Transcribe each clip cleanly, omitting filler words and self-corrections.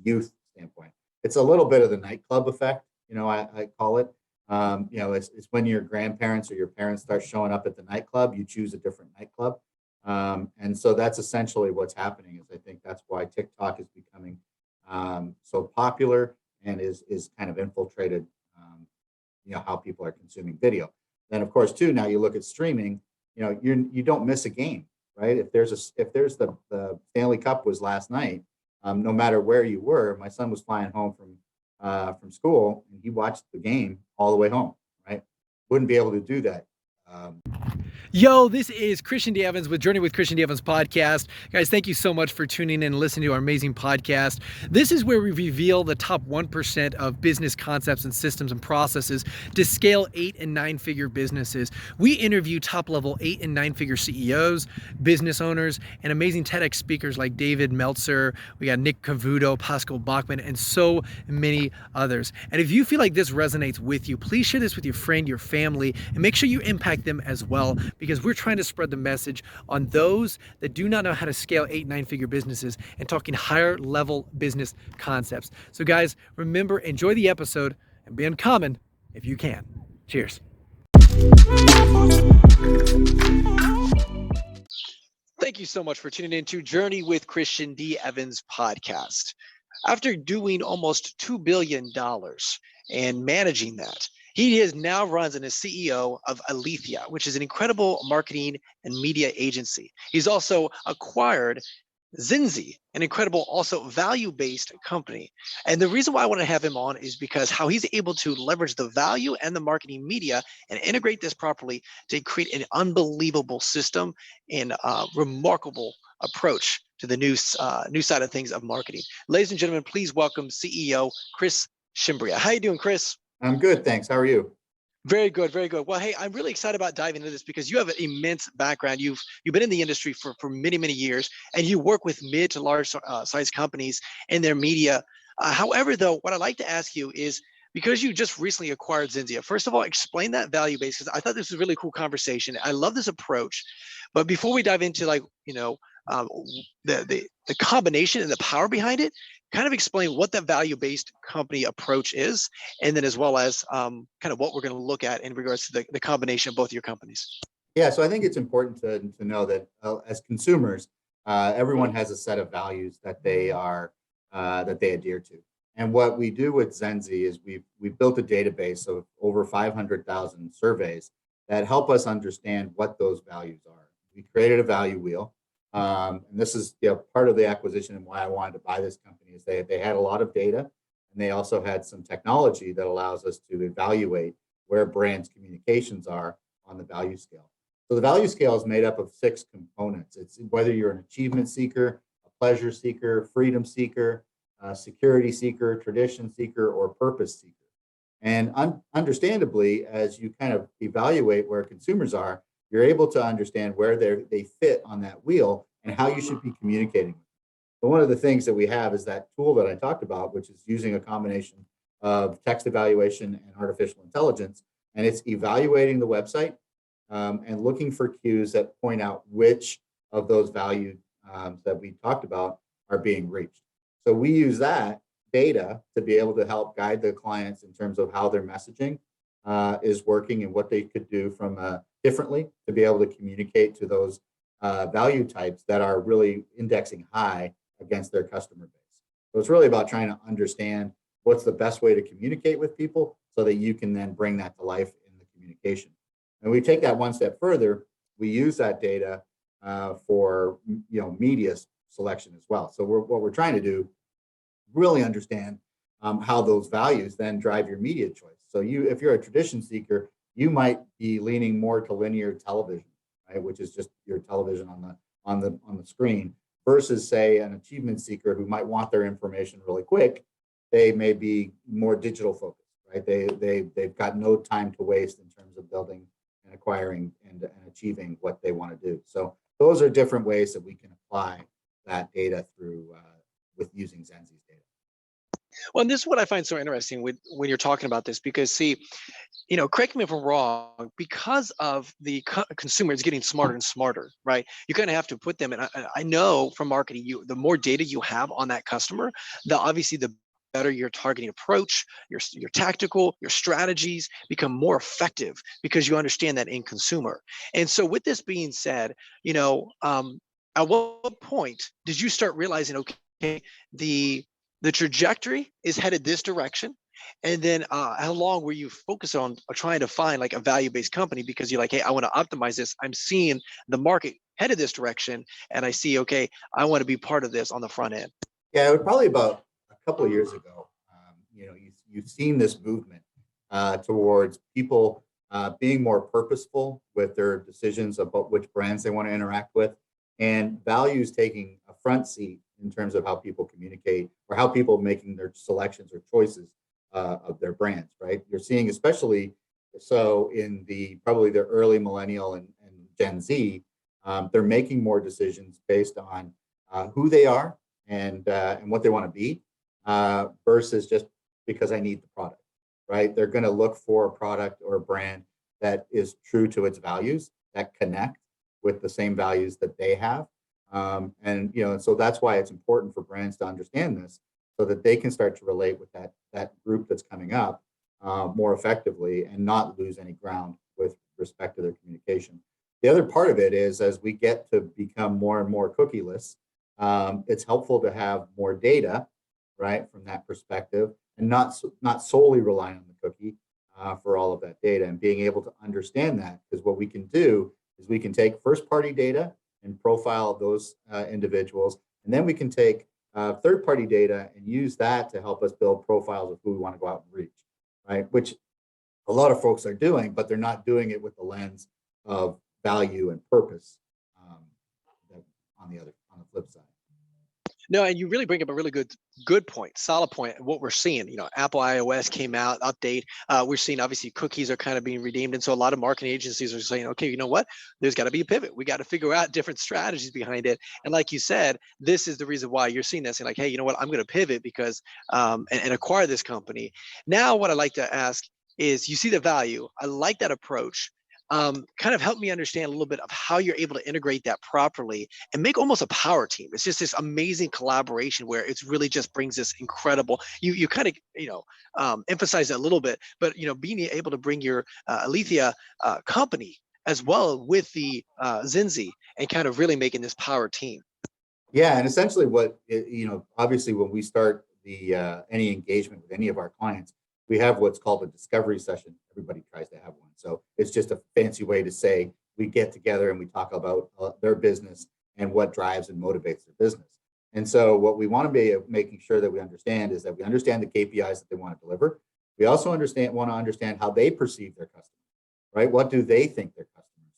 youth standpoint. It's a little bit of the nightclub effect, I call it. It's when your grandparents or your parents start showing up at the nightclub, you choose a different nightclub. And so that's essentially what's happening. Is I think that's why TikTok is becoming so popular and is kind of infiltrated, how people are consuming video. Then of course too, now you look at streaming, you don't miss a game, right? If there's the Stanley Cup was last night, no matter where you were, my son was flying home from school and he watched the game all the way home, right? Wouldn't be able to do that. Yo, this is Christian D. Evans with Journey with Christian D. Evans podcast. Guys, thank you so much for tuning in and listening to our amazing podcast. This is where we reveal the top 1% of business concepts and systems and processes to scale 8 and 9-figure businesses. We interview top-level 8 and 9-figure CEOs, business owners, and amazing TEDx speakers like David Meltzer. We got Nick Cavuto, Pascal Bachman, and so many others. And if you feel like this resonates with you, please share this with your friend, your family, and make sure you impact them as well, because we're trying to spread the message on those that do not know how to scale 8, 9-figure businesses and talking higher level business concepts. So guys, remember, enjoy the episode and be uncommon if you can. Cheers. Thank you so much for tuning in to Journey with Christian D. Evans podcast. After doing almost $2 billion and managing that, he now runs and is CEO of Aletheia, which is an incredible marketing and media agency. He's also acquired Zenzi, an incredible, also value-based company. And the reason why I want to have him on is because how he's able to leverage the value and the marketing media and integrate this properly to create an unbelievable system and remarkable approach to the new side of things of marketing. Ladies and gentlemen, please welcome CEO Chris Schembri. How you doing, Chris? I'm good, thanks. How are you? Very good, very good. Well, hey, I'm really excited about diving into this because you have an immense background. You've been in the industry for many, many years, and you work with mid to large size companies and their media. However, though, what I'd like to ask you is, because you just recently acquired Zenzi, first of all, explain that value base, because I thought this was a really cool conversation. I love this approach. But before we dive into the combination and the power behind it, kind of explain what that value-based company approach is, and then as well as kind of what we're going to look at in regards to the combination of both your companies. Yeah, so I think it's important to know that as consumers, everyone has a set of values that they adhere to. And what we do with Zenzi is we've built a database of over 500,000 surveys that help us understand what those values are. We created a value wheel. And this is part of the acquisition and why I wanted to buy this company is they had a lot of data, and they also had some technology that allows us to evaluate where brands' communications are on the value scale. So the value scale is made up of 6 components. It's whether you're an achievement seeker, a pleasure seeker, freedom seeker, security seeker, tradition seeker, or purpose seeker. And understandably, as you kind of evaluate where consumers are, you're able to understand where they fit on that wheel and how you should be communicating. So one of the things that we have is that tool that I talked about, which is using a combination of text evaluation and artificial intelligence. And it's evaluating the website and looking for cues that point out which of those values that we talked about are being reached. So we use that data to be able to help guide the clients in terms of how their messaging is working and what they could do from differently to be able to communicate to those value types that are really indexing high against their customer base. So it's really about trying to understand what's the best way to communicate with people so that you can then bring that to life in the communication. And we take that one step further. We use that data for media selection as well. So what we're trying to do, really understand how those values then drive your media choice. So if you're a tradition seeker, you might be leaning more to linear television, right, which is just your television on the screen, versus say an achievement seeker who might want their information really quick. They may be more digital focused, right? They've got no time to waste in terms of building and acquiring and achieving what they want to do. So those are different ways that we can apply that data through with using Zenzi's data. Well, and this is what I find so interesting with when you're talking about this, because see, correct me if I'm wrong, because of the consumer is getting smarter and smarter, right? You kind of have to put them in. I know from marketing, the more data you have on that customer, obviously the better your targeting approach, your tactical, your strategies become more effective because you understand that end consumer. And so, with this being said, at what point did you start realizing, okay, the the trajectory is headed this direction? And then how long were you focused on trying to find like a value-based company because you're like, hey, I want to optimize this. I'm seeing the market headed this direction, and I see, okay, I want to be part of this on the front end. Yeah, it was probably about a couple of years ago. You've seen this movement towards people being more purposeful with their decisions about which brands they want to interact with, and values taking a front seat in terms of how people communicate or how people making their selections or choices of their brands. Right? You're seeing, especially so in probably the early millennial and Gen Z, they're making more decisions based on who they are and what they want to be versus just because I need the product, right? They're going to look for a product or a brand that is true to its values, that connect with the same values that they have. And so that's why it's important for brands to understand this so that they can start to relate with that group that's coming up more effectively and not lose any ground with respect to their communication. The other part of it is as we get to become more and more cookieless, it's helpful to have more data, right, from that perspective, and not solely rely on the cookie for all of that data, and being able to understand that, because what we can do is we can take first-party data and profile those individuals, and then we can take third-party data and use that to help us build profiles of who we want to go out and reach, right? Which a lot of folks are doing, but they're not doing it with the lens of value and purpose on the flip side. No, and you really bring up a really good point, solid point. What we're seeing, Apple iOS came out, update. We're seeing obviously cookies are kind of being redeemed, and so a lot of marketing agencies are saying, okay, you know what? There's got to be a pivot. We got to figure out different strategies behind it. And like you said, this is the reason why you're seeing this. And like, hey, you know what? I'm going to pivot because and acquire this company. Now, what I like to ask is, you see the value. I like that approach. Kind of help me understand a little bit of how you're able to integrate that properly and make almost a power team. It's just this amazing collaboration where it's really just brings this incredible. You kind of emphasize that a little bit, but being able to bring your Aletheia company as well with the Zenzi and kind of really making this power team. Yeah, and essentially obviously when we start any engagement with any of our clients, we have what's called a discovery session. Everybody tries to have one. So it's just a fancy way to say we get together and we talk about their business and what drives and motivates their business. And so what we want to be making sure that we understand is that we understand the KPIs that they want to deliver. We also want to understand how they perceive their customers, right? What do they think their customers?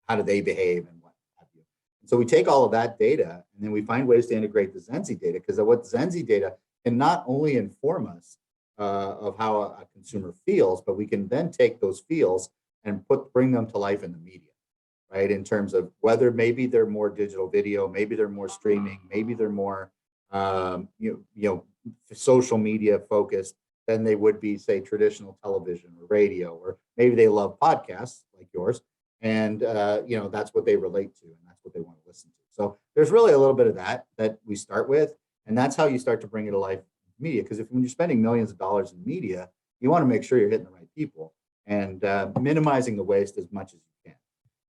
How do they behave and what have you? And so we take all of that data and then we find ways to integrate the Zenzi data, because what Zenzi data can not only inform us of how a consumer feels, but we can then take those feels and bring them to life in the media, right? In terms of whether maybe they're more digital video, maybe they're more streaming, maybe they're more social media focused than they would be, say, traditional television or radio, or maybe they love podcasts like yours, and that's what they relate to and that's what they want to listen to. So there's really a little bit of that we start with, and that's how you start to bring it to life. Media, because when you're spending millions of dollars in media, you want to make sure you're hitting the right people and minimizing the waste as much as you can,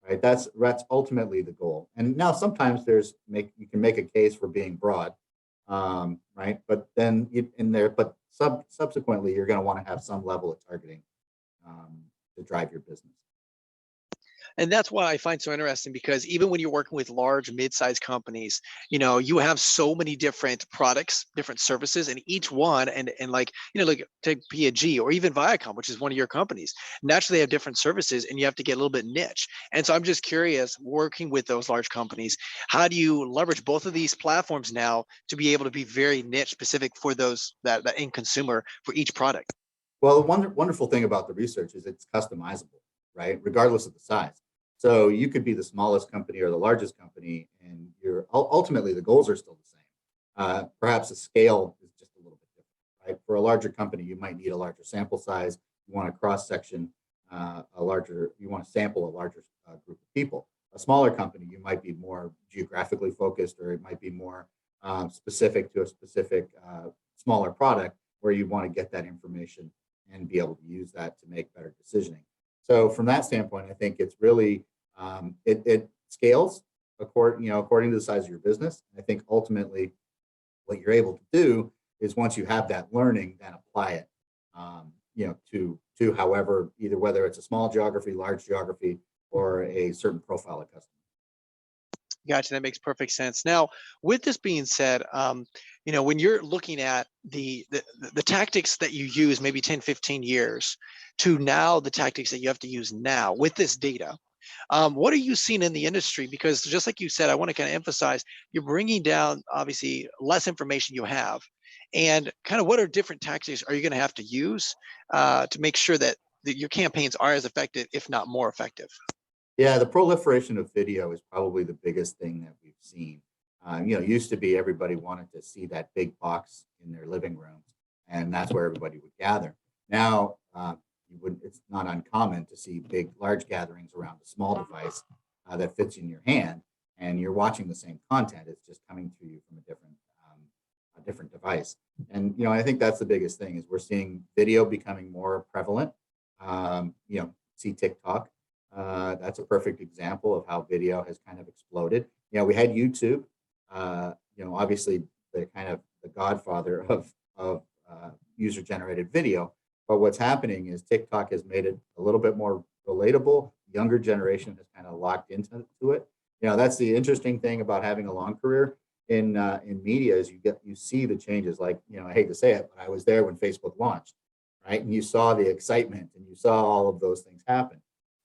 right? That's ultimately the goal. And now sometimes you can make a case for being broad, right? But then subsequently you're going to want to have some level of targeting to drive your business. And that's why I find so interesting, because even when you're working with large mid-sized companies, you have so many different products, different services, and each one, and like take P&G or even Viacom, which is one of your companies. Naturally, they have different services, and you have to get a little bit niche. And so I'm just curious, working with those large companies, how do you leverage both of these platforms now to be able to be very niche specific for that end consumer for each product? Well, the wonderful thing about the research is it's customizable, right? Regardless of the size. So you could be the smallest company or the largest company, and ultimately the goals are still the same. Perhaps the scale is just a little bit right? For a larger company, you might need a larger sample size. You want to cross-section you want to sample a larger group of people. A smaller company, you might be more geographically focused, or it might be more specific to a specific smaller product where you want to get that information and be able to use that to make better decisioning. So from that standpoint, I think it's really, it scales according to the size of your business. I think ultimately what you're able to do is, once you have that learning, then apply it, to however, either whether it's a small geography, large geography, or a certain profile of customer. Gotcha. That makes perfect sense. Now, with this being said, when you're looking at the tactics that you use maybe 10, 15 years to now the tactics that you have to use now with this data, what are you seeing in the industry? Because just like you said, I want to kind of emphasize, you're bringing down obviously less information you have, and kind of what are different tactics are you going to have to use to make sure that your campaigns are as effective, if not more effective? Yeah, the proliferation of video is probably the biggest thing that we've seen. Used to be everybody wanted to see that big box in their living rooms, and that's where everybody would gather. Now, it's not uncommon to see large gatherings around a small device that fits in your hand, and you're watching the same content. It's just coming through you from a different device. And I think that's the biggest thing, is we're seeing video becoming more prevalent. See TikTok. That's a perfect example of how video has kind of exploded. We had YouTube, obviously the godfather of user-generated video. But what's happening is TikTok has made it a little bit more relatable. Younger generation has kind of locked into it. That's the interesting thing about having a long career in media, is you see the changes. Like, I hate to say it, but I was there when Facebook launched, right? And you saw the excitement, and you saw all of those things happen.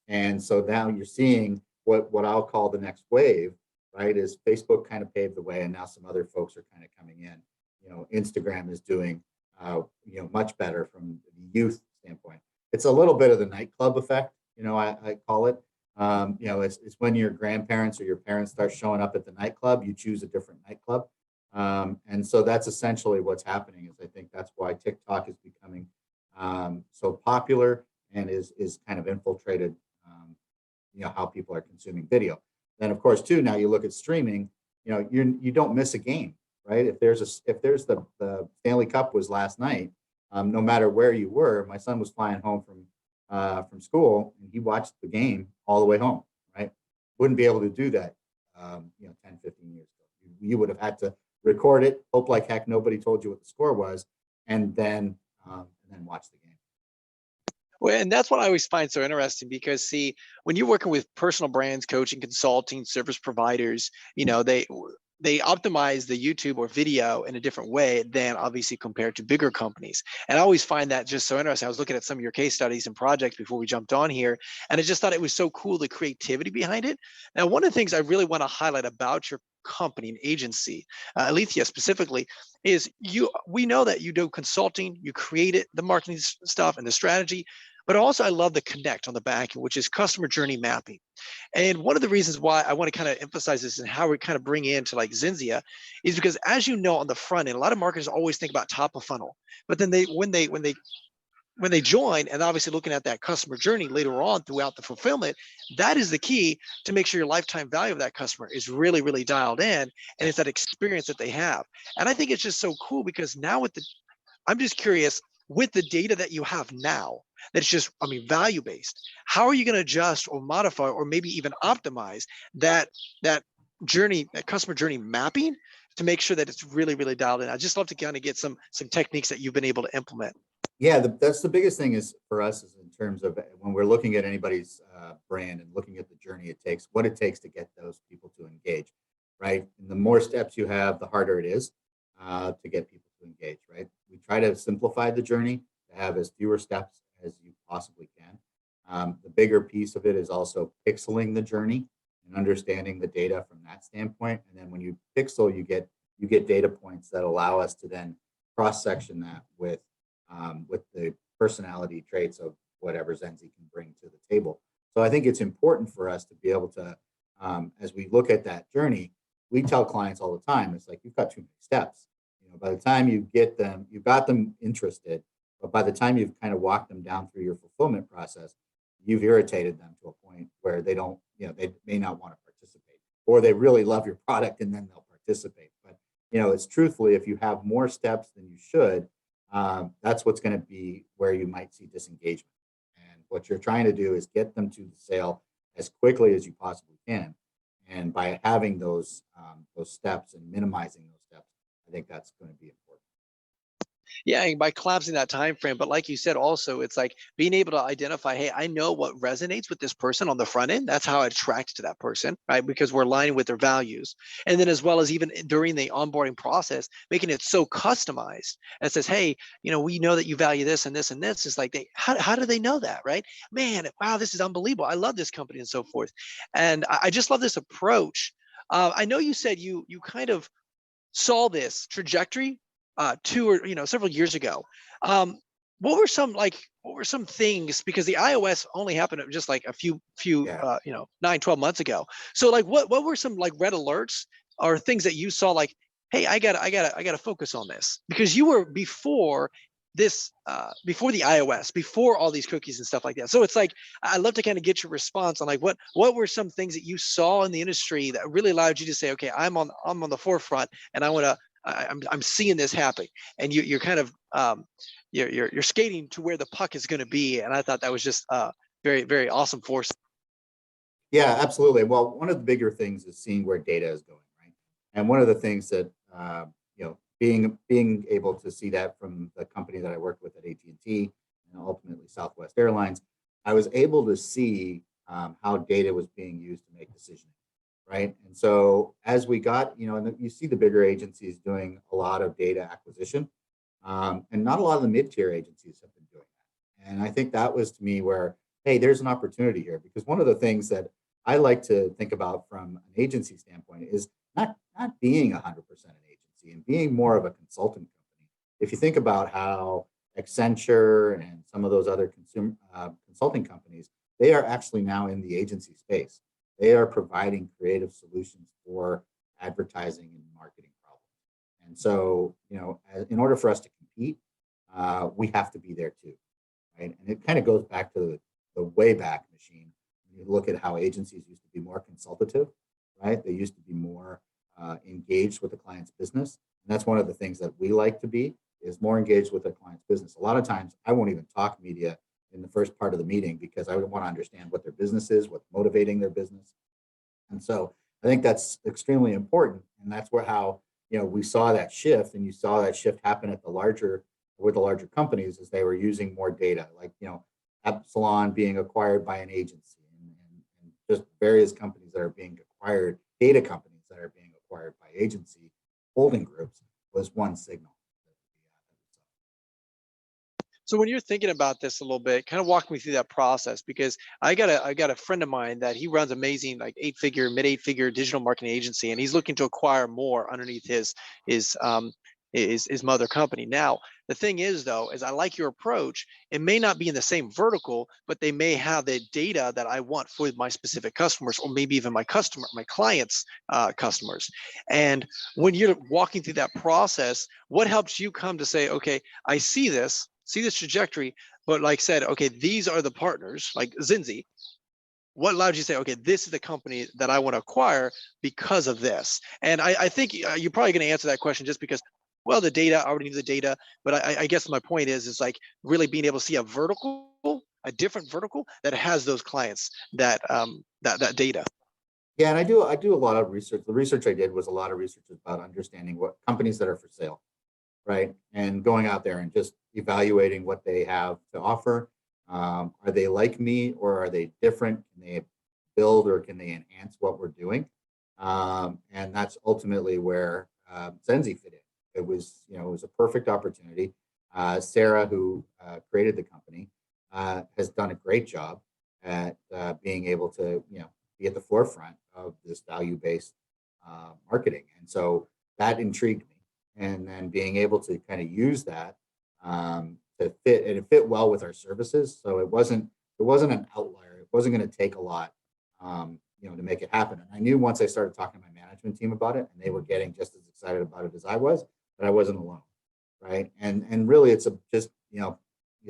And so now you're seeing what I'll call the next wave, right? Is Facebook kind of paved the way, and now some other folks are kind of coming in. Instagram is doing much better from the youth standpoint. It's a little bit of the nightclub effect, I call it. It's when your grandparents or your parents start showing up at the nightclub, you choose a different nightclub. And so that's essentially what's happening. Is I think that's why TikTok is becoming so popular, and is kind of infiltrated how people are consuming video. Then of course too, now you look at streaming, you don't miss a game, right? If there's the Stanley Cup was last night, no matter where you were, my son was flying home from school, and he watched the game all the way home, right? Wouldn't be able to do that 10, 15 years ago. You would have had to record it, hope like heck nobody told you what the score was, and then watch the game. Well, and that's what I always find so interesting, because see, when you're working with personal brands, coaching, consulting, service providers, they optimize the YouTube or video in a different way than obviously compared to bigger companies. And I always find that just so interesting. I was looking at some of your case studies and projects before we jumped on here, and I just thought it was so cool, the creativity behind it. Now, one of the things I really want to highlight about your company and agency, Aletheia specifically, is we know that you do consulting, you created the marketing stuff and the strategy, but also I love the connect on the back, which is customer journey mapping. And one of the reasons why I want to kind of emphasize this and how we kind of bring into like Zenzia is because, as you know, on the front end, a lot of marketers always think about top of funnel, but then when they join, and obviously looking at that customer journey later on throughout the fulfillment, that is the key to make sure your lifetime value of that customer is really, really dialed in, and it's that experience that they have. And I think it's just so cool, because now I'm just curious, with the data that you have now, that's just, value based, how are you going to adjust or modify or maybe even optimize that journey, that customer journey mapping, to make sure that it's really, really dialed in? I just love to kind of get some techniques that you've been able to implement. Yeah, that's the biggest thing is for us, is in terms of when we're looking at anybody's brand and looking at the journey what it takes to get those people to engage, right? And the more steps you have, the harder it is to get people to engage, right? We try to simplify the journey to have as fewer steps as you possibly can. The bigger piece of it is also pixeling the journey and understanding the data from that standpoint. And then when you pixel, you get data points that allow us to then cross-section that with the personality traits of whatever Zenzi can bring to the table. So I think it's important for us to be able to, as we look at that journey, we tell clients all the time, it's like, you've got too many steps. By the time you get them, you got them interested, but by the time you've kind of walked them down through your fulfillment process, you've irritated them to a point where they don't, they may not want to participate, or they really love your product and then they'll participate. But it's truthfully, if you have more steps than you should, that's what's going to be where you might see disengagement. And what you're trying to do is get them to the sale as quickly as you possibly can. And by having those steps and minimizing those steps, I think that's going to be important. Yeah, and by collapsing that time frame, but like you said, also it's like being able to identify, hey, I know what resonates with this person on the front end. That's how I attract to that person, right? Because we're aligning with their values. And then as well as even during the onboarding process, making it so customized and it says, hey, we know that you value this and this and this. It's like how do they know that, right? Man, wow, this is unbelievable. I love this company and so forth. And I just love this approach. I know you said you kind of saw this trajectory two or several years ago. Um, what were some things, because the iOS only happened just like a few Yeah. 9, 12 months ago. So like what were some like red alerts or things that you saw like, hey, I gotta focus on this, because you were before this before the iOS, before all these cookies and stuff like that. So it's like I'd love to kind of get your response on like what were some things that you saw in the industry that really allowed you to say, okay, I'm on the forefront and I'm seeing this happen, and you're kind of you're skating to where the puck is going to be, and I thought that was just very, very awesome force. Yeah, absolutely. Well, one of the bigger things is seeing where data is going, right? And one of the things that being able to see that from the company that I worked with at AT&T and ultimately Southwest Airlines, I was able to see how data was being used to make decisions, right? And so as we got, and you see the bigger agencies doing a lot of data acquisition, and not a lot of the mid-tier agencies have been doing that. And I think that was to me where, hey, there's an opportunity here, because one of the things that I like to think about from an agency standpoint is not being 100% an agency and being more of a consulting company. If you think about how Accenture and some of those other consumer consulting companies, they are actually now in the agency space. They are providing creative solutions for advertising and marketing problems. And so, in order for us to compete, we have to be there too, right? And it kind of goes back to the way back machine. When you look at how agencies used to be more consultative, right? They used to be more engaged with the client's business. And that's one of the things that we like to be, is more engaged with the client's business. A lot of times I won't even talk media in the first part of the meeting, because I want to understand what their business is, what's motivating their business. And so I think that's extremely important. And that's how, we saw that shift, and you saw that shift happen with the larger companies as they were using more data, like, Epsilon being acquired by an agency, and just various companies that are being acquired, data companies that are being acquired by agency holding groups, was one signal. So when you're thinking about this a little bit, kind of walk me through that process, because I got a friend of mine that he runs amazing, like mid 8-figure digital marketing agency, and he's looking to acquire more underneath his mother company. Now, the thing is though, is I like your approach. It may not be in the same vertical, but they may have the data that I want for my specific customers, or maybe even my clients' customers. And when you're walking through that process, what helps you come to say, okay, I see this trajectory, but like said, okay, these are the partners, like Zinzi. What allowed you to say, okay, this is the company that I want to acquire because of this? And I think you're probably going to answer that question just because, well, the data, I already knew the data, but I guess my point is like really being able to see a different vertical that has those clients that data. Yeah, and I do a lot of research. The research I did was a lot of research about understanding what companies that are for sale, right? And going out there and just evaluating what they have to offer. Are they like me, or are they different? Can they build, or can they enhance what we're doing? And that's ultimately where Zenzi fit in. It was a perfect opportunity. Sarah, who created the company, has done a great job at being able to be at the forefront of this value-based marketing, and so that intrigued me. And then being able to kind of use that to fit, and it fit well with our services. So it wasn't an outlier. It wasn't going to take a lot, to make it happen. And I knew once I started talking to my management team about it, and they were getting just as excited about it as I was, that I wasn't alone, right? And really, it's just you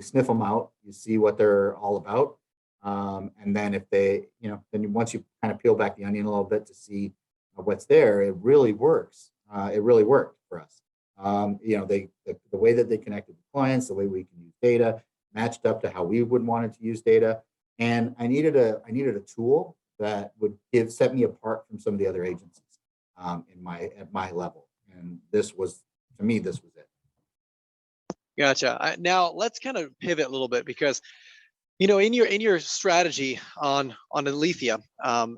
sniff them out, you see what they're all about, and then if they then once you kind of peel back the onion a little bit to see what's there, it really works. It really worked for us. The way that they connected with clients, the way we can use data, matched up to how we would want to use data, and I needed a tool that would set me apart from some of the other agencies at my level, and this was it. Gotcha. Now let's kind of pivot a little bit because in your strategy on Aletheia,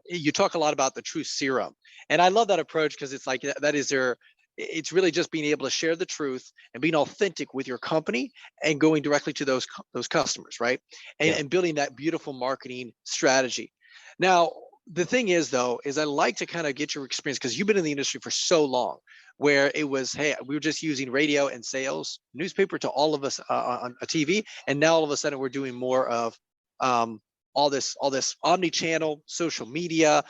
you talk a lot about the truth serum, and I love that approach because it's like that is their. It's really just being able to share the truth and being authentic with your company and going directly to those customers, right? And building that beautiful marketing strategy. Now, the thing is, though, is I like to kind of get your experience because you've been in the industry for so long, where it was, hey, we were just using radio and sales, newspaper to all of us on a TV, and now all of a sudden we're doing more of all this omni-channel social media,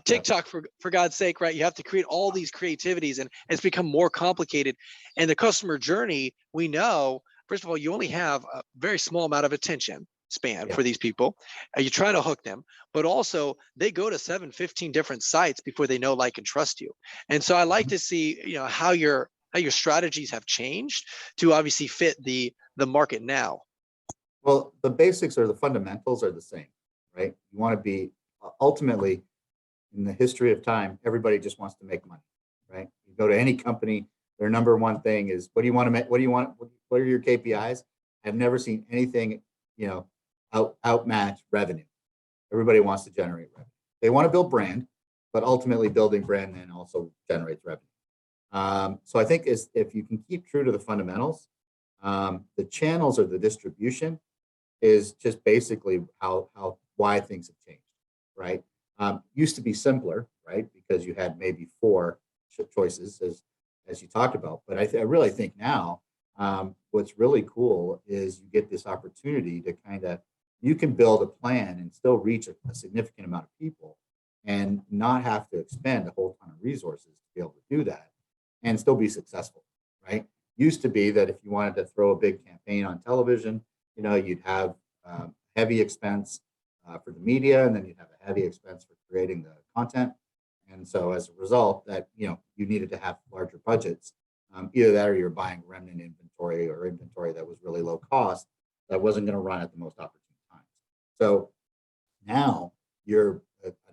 TikTok, for God's sake, right? You have to create all these creativities, and it's become more complicated. And the customer journey, we know, first of all, you only have a very small amount of attention span for these people. You're trying to hook them, but also they go to 7-15 different sites before they know, like, and trust you. And so I like to see, how your strategies have changed to obviously fit the market now. Well, the basics or the fundamentals are the same, right? You want to be ultimately, in the history of time, everybody just wants to make money, right? You go to any company, their number one thing is, what do you want to make? What do you want? What are your KPIs? I've never seen anything, outmatch revenue. Everybody wants to generate revenue. They want to build brand, but ultimately building brand then also generates revenue. So I think if you can keep true to the fundamentals, the channels or the distribution is just basically why things have changed, right? Used to be simpler, right? Because you had maybe 4 choices as you talked about. But I really think now what's really cool is you get this opportunity to you can build a plan and still reach a significant amount of people and not have to expend a whole ton of resources to be able to do that and still be successful, right? Used to be that if you wanted to throw a big campaign on television, you'd have heavy expense for the media, and then you'd have a heavy expense for creating the content. And so as a result, that you needed to have larger budgets. Either that, or you're buying remnant inventory or inventory that was really low cost that wasn't going to run at the most opportune times. So now an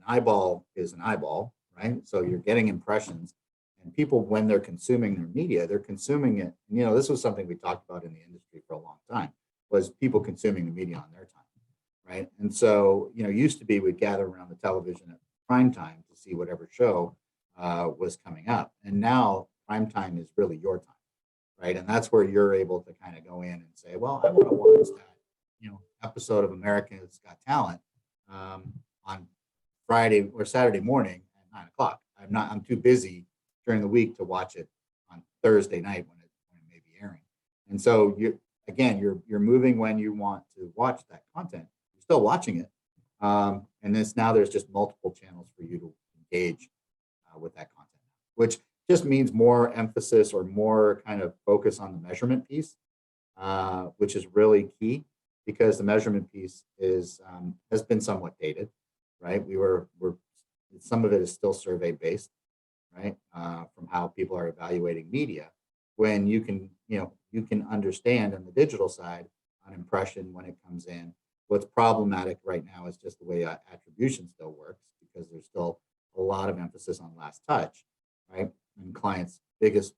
eyeball is an eyeball, right? So you're getting impressions. And people, when they're consuming their media, they're consuming it. This was something we talked about in the industry for a long time, was people consuming the media on their time, right? And so, used to be we'd gather around the television at prime time to see whatever show was coming up. And now prime time is really your time, right? And that's where you're able to kind of go in and say, well, I want to watch that, episode of America's Got Talent on Friday or Saturday morning at 9:00. I'm too busy during the week to watch it on Thursday night when it may be airing. And so you're moving when you want to watch that content. You're still watching it. And there's just multiple channels for you to engage with that content, which just means more emphasis or more kind of focus on the measurement piece, which is really key, because the measurement piece has been somewhat dated, right? Some of it is still survey based, right? From how people are evaluating media, when you can understand on the digital side on impression when it comes in. What's problematic right now is just the way attribution still works, because there's still a lot of emphasis on last touch, right? And clients' biggest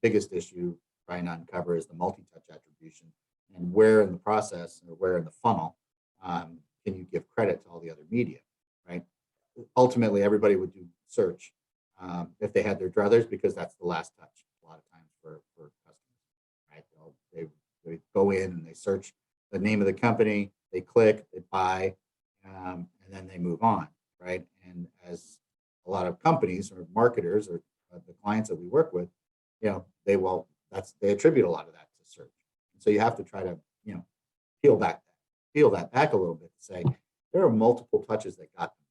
issue trying to uncover is the multi-touch attribution, and where in the process or where in the funnel can you give credit to all the other media, right? Ultimately, everybody would do search if they had their druthers, because that's the last touch a lot of times for customers, right? They go in and they search the name of the company, they click, they buy, and then they move on, right? And as a lot of companies or marketers or the clients that we work with, they attribute a lot of that to search. And so you have to try to peel that back a little bit to say there are multiple touches that got them,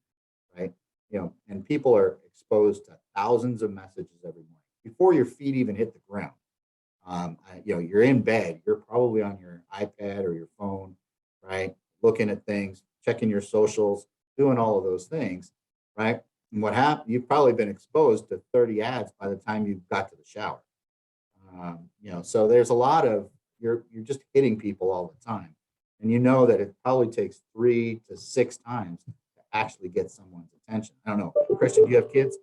right? And people are exposed to thousands of messages every morning before your feet even hit the ground, You're in bed, you're probably on your iPad or your phone, right? Looking at things, checking your socials, doing all of those things, right? And what happened, you've probably been exposed to 30 ads by the time you got to the shower. So there's a lot of, you're just hitting people all the time. And you know that it probably takes 3 to 6 times to actually get someone's attention. I don't know. Christian, do you have kids?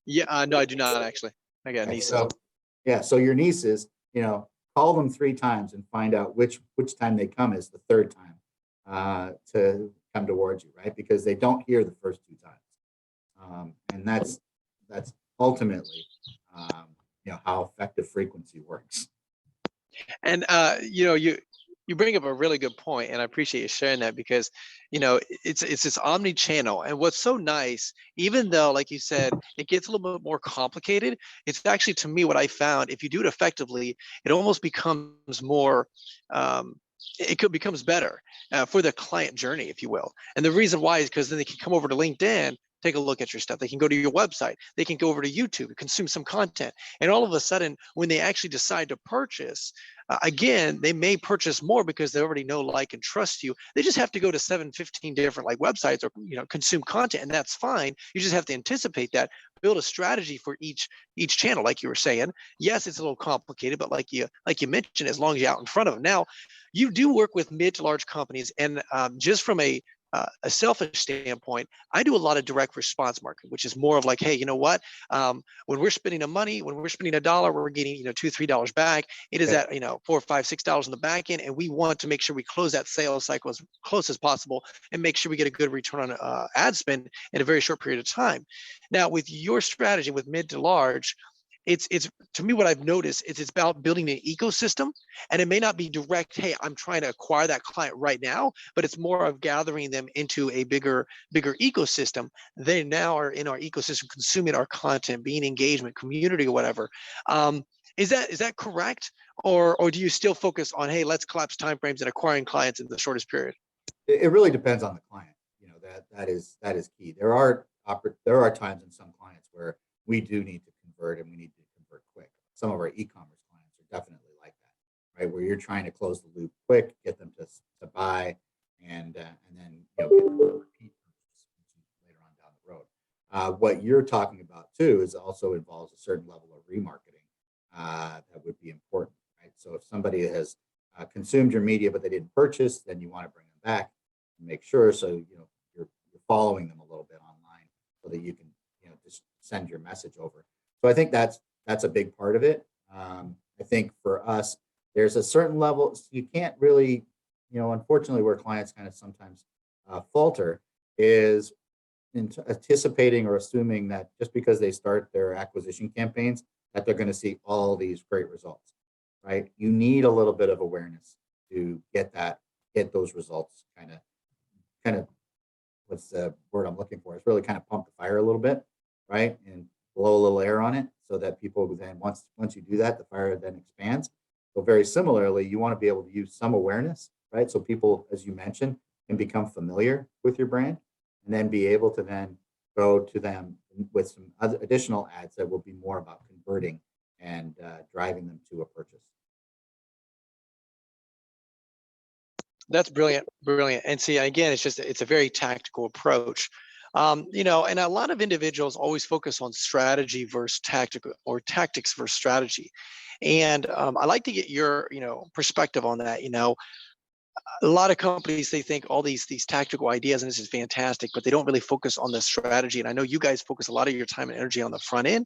Yeah, no, I do not actually. I got Okay, nieces. so your nieces, call them 3 times and find out which time they come is the third time to come towards you, right? Because they don't hear the first 2 times, and that's ultimately how effective frequency works. And you bring up a really good point, and I appreciate you sharing that because it's this omni-channel. And what's so nice, even though, like you said, it gets a little bit more complicated, it's actually, to me, what I found, if you do it effectively, it almost becomes more becomes better for the client journey, if you will. And the reason why is because then they can come over to LinkedIn, take a look at your stuff. They can go to your website. They can go over to YouTube, consume some content. And all of a sudden, when they actually decide to purchase, again, they may purchase more because they already know, like, and trust you. They just have to go to 7-15 different websites or consume content, and that's fine. You just have to anticipate that, build a strategy for each channel, like you were saying. Yes, it's a little complicated, but like you mentioned, as long as you're out in front of them. Now, you do work with mid to large companies, and just from a selfish standpoint, I do a lot of direct response marketing, which is more of like, hey, you know what? When we're spending when we're spending $1, we're getting $2-3 back. It is at $4, $5, $6 on the back end, and we want to make sure we close that sales cycle as close as possible and make sure we get a good return on ad spend in a very short period of time. Now, with your strategy with mid to large, it's to me, what I've noticed is it's about building an ecosystem, and it may not be direct, hey, I'm trying to acquire that client right now, but it's more of gathering them into a bigger ecosystem. They now are in our ecosystem, consuming our content, being engagement, community, or whatever. Is that correct, or do you still focus on, hey, let's collapse timeframes and acquiring clients in the shortest period? It really depends on the client. That is key. There are times in some clients where we do need to convert, and we need to convert quick. Some of our e-commerce clients are definitely like that, right? Where you're trying to close the loop quick, get them to buy, and then get them to repeat later on down the road. What you're talking about too is also involves a certain level of remarketing that would be important, right? So if somebody has consumed your media but they didn't purchase, then you want to bring them back and make sure you're following them a little bit online so that you can just send your message over. So I think that's a big part of it. I think for us, there's a certain level, so you can't really, unfortunately, where clients kind of sometimes falter is anticipating or assuming that just because they start their acquisition campaigns, that they're going to see all these great results, right? You need a little bit of awareness to get those results kind of, what's the word I'm looking for? It's really kind of pump the fire a little bit, right? And blow a little air on it so that people then, once you do that, the fire then expands. So very similarly, you want to be able to use some awareness, right? So people, as you mentioned, can become familiar with your brand, and then be able to then go to them with some other additional ads that will be more about converting and driving them to a purchase. That's brilliant. And see, again, it's a very tactical approach. And a lot of individuals always focus on strategy versus tactical, or tactics versus strategy. And I like to get your, perspective on that. A lot of companies, they think all these tactical ideas, and this is fantastic, but they don't really focus on the strategy. And I know you guys focus a lot of your time and energy on the front end,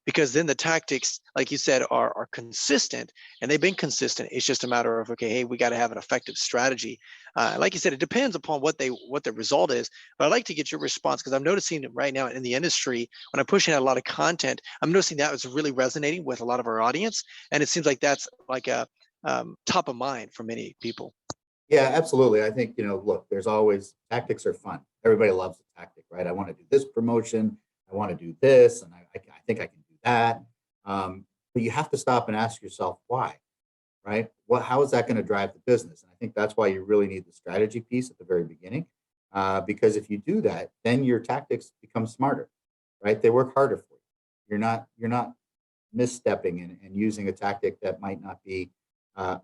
because then the tactics, like you said, are consistent, and they've been consistent. It's just a matter of, okay, hey, we got to have an effective strategy. Like you said, it depends upon what the result is. But I'd like to get your response, because I'm noticing right now in the industry, when I'm pushing out a lot of content, I'm noticing that it's really resonating with a lot of our audience, and it seems like that's like a top of mind for many people. Yeah, absolutely. I think, look, there's always, tactics are fun. Everybody loves the tactic, right? I want to do this promotion. I want to do this, and I think I can do that. But you have to stop and ask yourself why, right? How is that going to drive the business? And I think that's why you really need the strategy piece at the very beginning, because if you do that, then your tactics become smarter, right? They work harder for you. You're not misstepping and using a tactic that might not be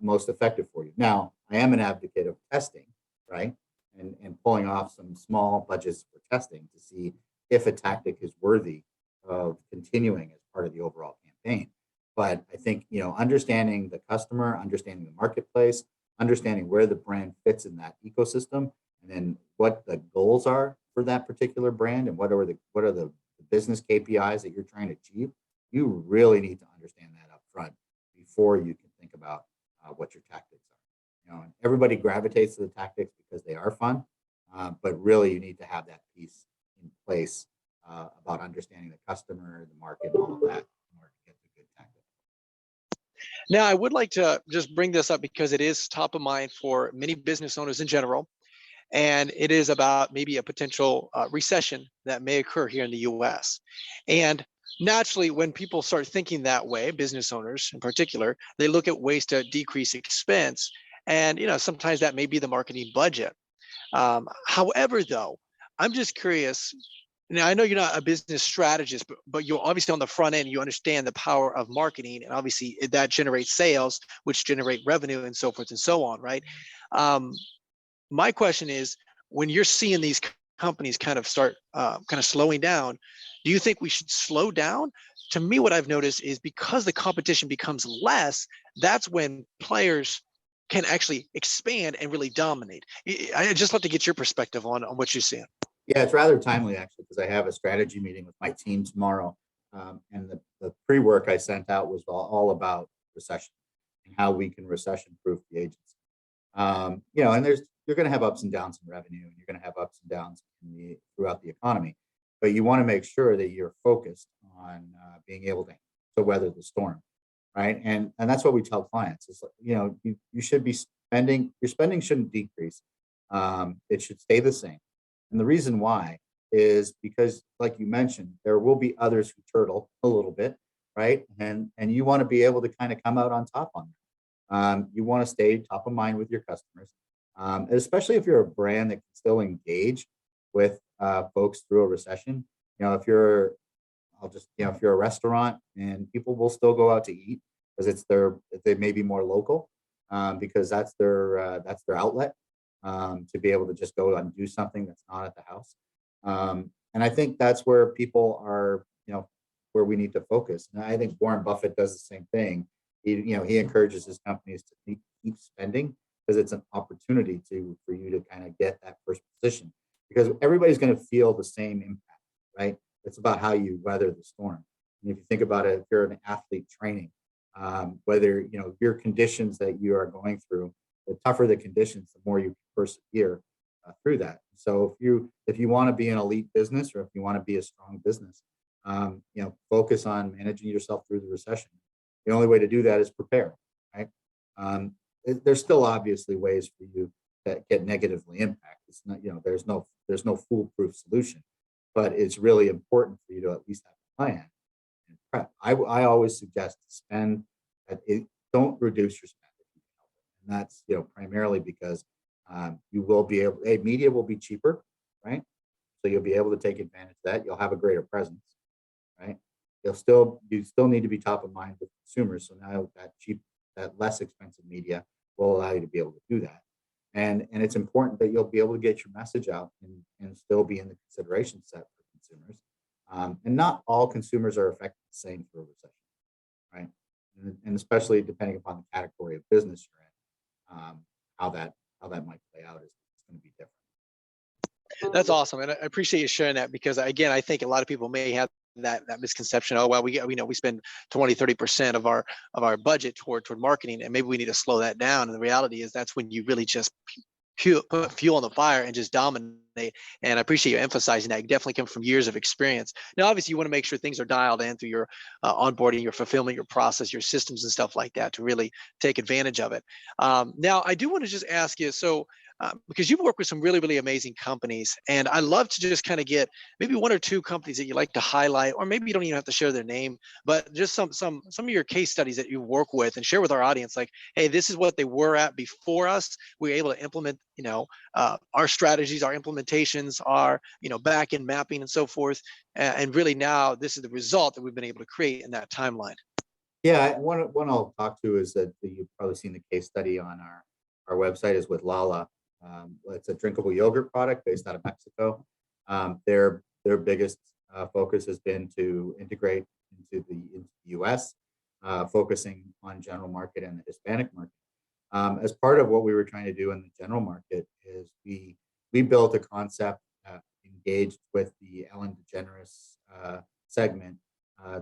most effective for you. Now, I am an advocate of testing, right? And pulling off some small budgets for testing to see if a tactic is worthy of continuing as part of the overall campaign. But I think, understanding the customer, understanding the marketplace, understanding where the brand fits in that ecosystem, and then what the goals are for that particular brand, and what are the business KPIs that you're trying to achieve, you really need to understand that up front before you can think about what your tactics are. Everybody gravitates to the tactics because they are fun, but really you need to have that piece in place about understanding the customer, the market, and all of that in order to get the good tactics. Now, I would like to just bring this up because it is top of mind for many business owners in general. And it is about maybe a potential recession that may occur here in the US. And naturally, when people start thinking that way, business owners in particular, they look at ways to decrease expense. And sometimes that may be the marketing budget. However, though, I'm just curious. Now, I know you're not a business strategist, but you're obviously on the front end. You understand the power of marketing, and obviously that generates sales, which generate revenue, and so forth and so on, right? My question is, when you're seeing these companies kind of start kind of slowing down, do you think we should slow down? To me, what I've noticed is because the competition becomes less, that's when players can actually expand and really dominate. I just love to get your perspective on what you're seeing. Yeah, it's rather timely actually, because I have a strategy meeting with my team tomorrow. And the pre-work I sent out was all about recession and how we can recession-proof the agency. And you're going to have ups and downs in revenue, and you're going to have ups and downs throughout the economy. But you want to make sure that you're focused on being able to weather the storm, right? And that's what we tell clients is, you should be spending. Your spending shouldn't decrease. It should stay the same. And the reason why is because, like you mentioned, there will be others who turtle a little bit, right? And you want to be able to kind of come out on top on that. You want to stay top of mind with your customers, especially if you're a brand that can still engage with folks through a recession. If you're a restaurant, and people will still go out to eat because they may be more local, because that's their outlet. To be able to just go and do something that's not at the house. And I think that's where people are, where we need to focus. And I think Warren Buffett does the same thing. He encourages his companies to keep spending because it's an opportunity for you to kind of get that first position, because everybody's going to feel the same impact, right? It's about how you weather the storm. And if you think about it, if you're an athlete training, whether, your conditions that you are going through, the tougher the conditions, the more you persevere through that. So if you want to be an elite business, or if you want to be a strong business, focus on managing yourself through the recession. The only way to do that is prepare, right? There's still obviously ways for you that get negatively impacted. It's not, there's no foolproof solution, but it's really important for you to at least have a plan and prep. I always suggest spend. Don't reduce your spend. And that's, primarily because you will be able, media will be cheaper, right? So you'll be able to take advantage of that. You'll have a greater presence, right? You still need to be top of mind with consumers. So now that less expensive media will allow you to be able to do that. And it's important that you'll be able to get your message out and still be in the consideration set for consumers. And not all consumers are affected the same through a recession, right? And especially depending upon the category of business you're in, how that might play out is going to be different. That's awesome, and I appreciate you sharing that, because again, I think a lot of people may have that misconception. Oh, well, we spend 20-30% of our budget toward marketing, and maybe we need to slow that down. And the reality is that's when you really just put fuel on the fire and just dominate. And I appreciate you emphasizing that. You definitely come from years of experience. Now, obviously, you want to make sure things are dialed in through your onboarding, your fulfillment, your process, your systems, and stuff like that to really take advantage of it. Now, I do want to just ask you, so because you've worked with some really, really amazing companies, and I love to just kind of get maybe one or two companies that you like to highlight, or maybe you don't even have to share their name, but just some of your case studies that you work with, and share with our audience, like, hey, this is what they were at before us. We were able to implement, our strategies, our implementations, our, back-end mapping and so forth. And really now this is the result that we've been able to create in that timeline. Yeah, one I'll talk to is that you've probably seen the case study on our website is with Lala. It's a drinkable yogurt product based out of Mexico. Their biggest focus has been to integrate into the U.S., focusing on general market and the Hispanic market. As part of what we were trying to do in the general market is we built a concept engaged with the Ellen DeGeneres segment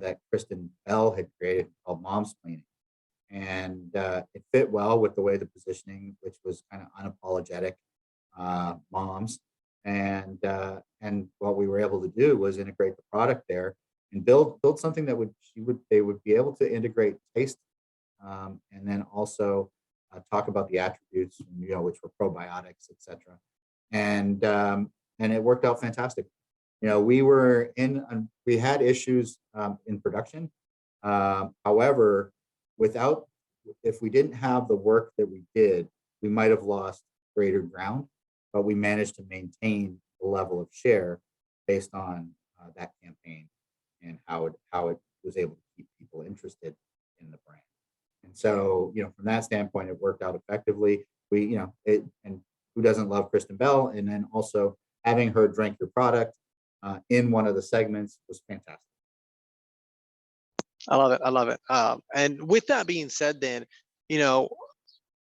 that Kristen Bell had created called Mom's Planning. And it fit well with the way the positioning, which was kind of unapologetic moms. And what we were able to do was integrate the product there and build something that they would be able to integrate taste, and then also talk about the attributes, which were probiotics, etc. And it worked out fantastic. We had issues in production. However, if we didn't have the work that we did, we might have lost greater ground, but we managed to maintain the level of share based on that campaign and how it was able to keep people interested in the brand. And so, from that standpoint, it worked out effectively. And who doesn't love Kristen Bell? And then also having her drink your product in one of the segments was fantastic. I love it. I love it. And with that being said, then,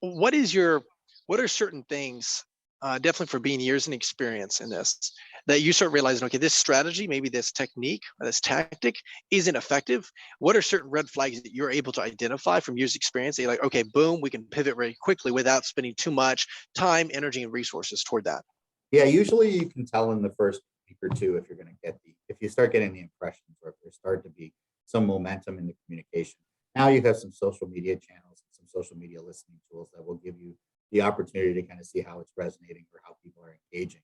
what are certain things, definitely for being years in experience in this, that you start realizing, okay, this strategy, maybe this technique or this tactic isn't effective? What are certain red flags that you're able to identify from years experience that you're like, okay, boom, we can pivot very quickly without spending too much time, energy, and resources toward that? Yeah, usually you can tell in the first week or two if you're going to if you start getting the impressions, or if there's starting to be some momentum in the communication. Now you have some social media channels and some social media listening tools that will give you the opportunity to kind of see how it's resonating or how people are engaging.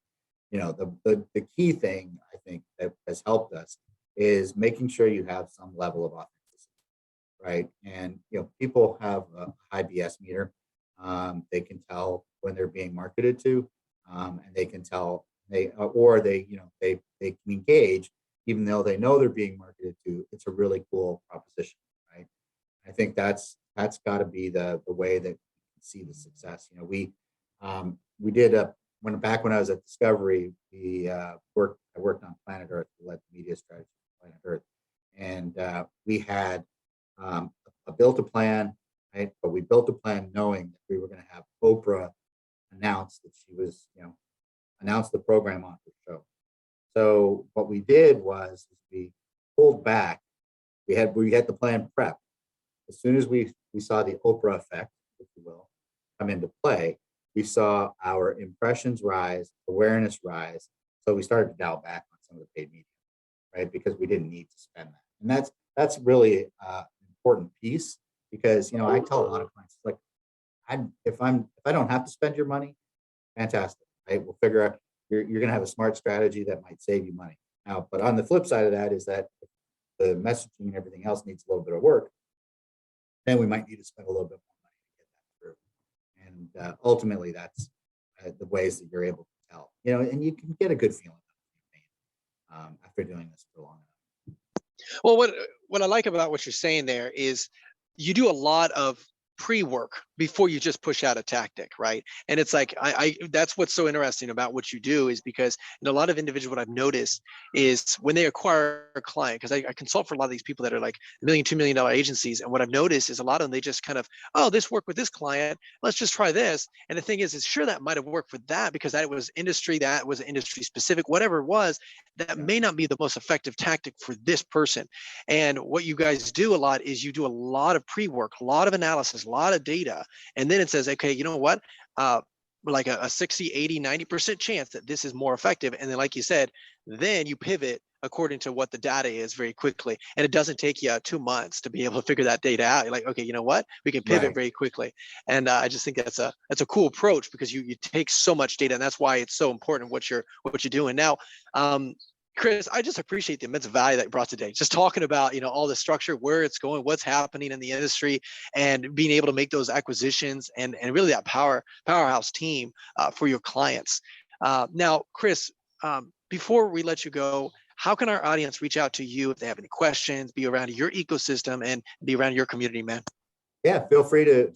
The key thing I think that has helped us is making sure you have some level of authenticity, right? And people have a high BS meter. They can tell when they're being marketed to, and they can tell they can engage even though they know they're being marketed to. It's a really cool proposition, right? I think that's got to be the way that you see the success. We did when I was at Discovery, I worked on Planet Earth. We led the media strategy for Planet Earth, and we had built a plan, right? But we built a plan knowing that we were going to have Oprah announce that she was, announce the program on her show. So what we did was we pulled back. We had the plan prepped. As soon as we saw the Oprah effect, if you will, come into play, we saw our impressions rise, awareness rise. So we started to dial back on some of the paid media, right? Because we didn't need to spend that. And that's really an important piece, because I tell a lot of clients, like, if I don't have to spend your money, fantastic, right? We'll figure out you're going to have a smart strategy that might save you money. Now, but on the flip side of that is that if the messaging and everything else needs a little bit of work, then we might need to spend a little bit more money to get that through. And ultimately, that's the ways that you're able to tell, and you can get a good feeling after doing this for long enough. Well, what I like about what you're saying there is you do a lot of pre-work before you just push out a tactic, right? And it's like I that's what's so interesting about what you do, is because a lot of individuals, what I've noticed is when they acquire a client, because I consult for a lot of these people that are like $1 million, $2 million agencies, and what I've noticed is a lot of them, they just kind of, oh, this worked with this client, let's just try this. And the thing is sure, that might have worked for that because that was industry specific, whatever it was, that may not be the most effective tactic for this person. And what you guys do a lot is you do a lot of pre-work, a lot of analysis, a lot of data. And then it says, okay, you know what? Like a 60, 80, 90% chance that this is more effective. And then, like you said, then you pivot according to what the data is very quickly. And it doesn't take you 2 months to be able to figure that data out. You're like, okay, you know what? We can pivot very quickly. And I just think that's a cool approach, because you take so much data, and that's why it's so important what you're doing. Now, Chris, I just appreciate the immense value that you brought today. Just talking about, all the structure, where it's going, what's happening in the industry, and being able to make those acquisitions and really that powerhouse team for your clients. Now, Chris, before we let you go, how can our audience reach out to you if they have any questions, be around your ecosystem and be around your community, man? Yeah, feel free to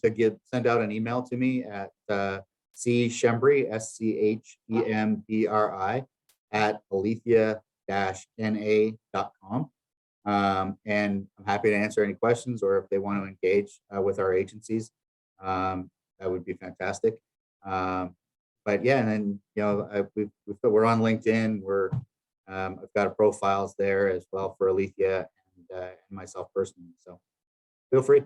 send out an email to me at Schembri, Schembri at aletheia-na.com. And I'm happy to answer any questions, or if they want to engage with our agencies, that would be fantastic. But yeah, and then we're on LinkedIn. I've got profiles there as well for Aletheia and myself personally. So feel free.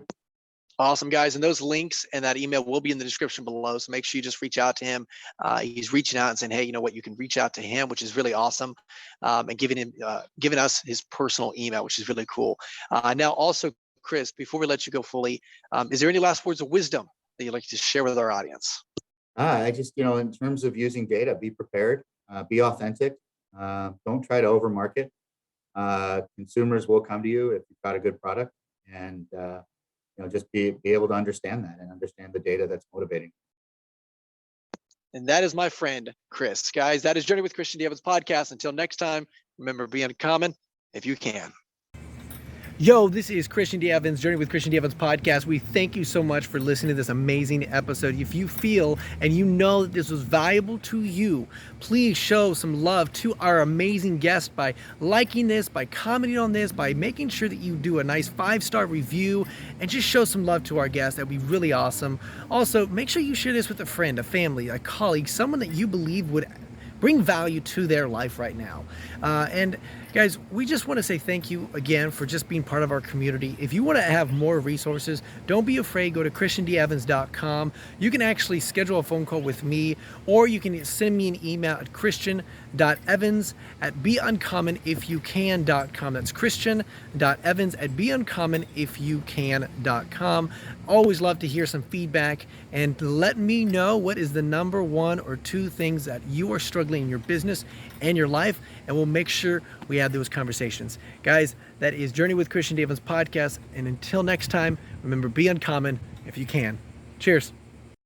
Awesome, guys. And those links and that email will be in the description below. So make sure you just reach out to him. He's reaching out and saying, hey, you know what, you can reach out to him, which is really awesome. And giving us his personal email, which is really cool. Now, also, Chris, before we let you go fully, is there any last words of wisdom that you'd like to share with our audience? I just, in terms of using data, be prepared, be authentic. Don't try to overmarket. Consumers will come to you if you've got a good product, and just be able to understand that and understand the data that's motivating. And that is my friend, Chris. Guys, that is Journey with Christian D. Evans podcast. Until next time, remember, be uncommon if you can. Yo, this is Christian D. Evans, Journey with Christian D. Evans podcast. We thank you so much for listening to this amazing episode. If you feel and you know that this was valuable to you, please show some love to our amazing guest by liking this, by commenting on this, by making sure that you do a nice 5-star review, and just show some love to our guest. That'd be really awesome. Also, make sure you share this with a friend, a family, a colleague, someone that you believe would bring value to their life right now. And guys, we just want to say thank you again for just being part of our community. If you want to have more resources, don't be afraid. Go to christiandevans.com. You can actually schedule a phone call with me, or you can send me an email at christian.evans@beUncommonIfYouCan.com. That's christian.evans@beUncommonIfYouCan.com. Always love to hear some feedback, and let me know what is the number 1 or 2 things that you are struggling in your business and your life, and we'll make sure we have those conversations. Guys, that is Journey with Christian D. Evans podcast, and until next time, remember, be uncommon if you can. Cheers.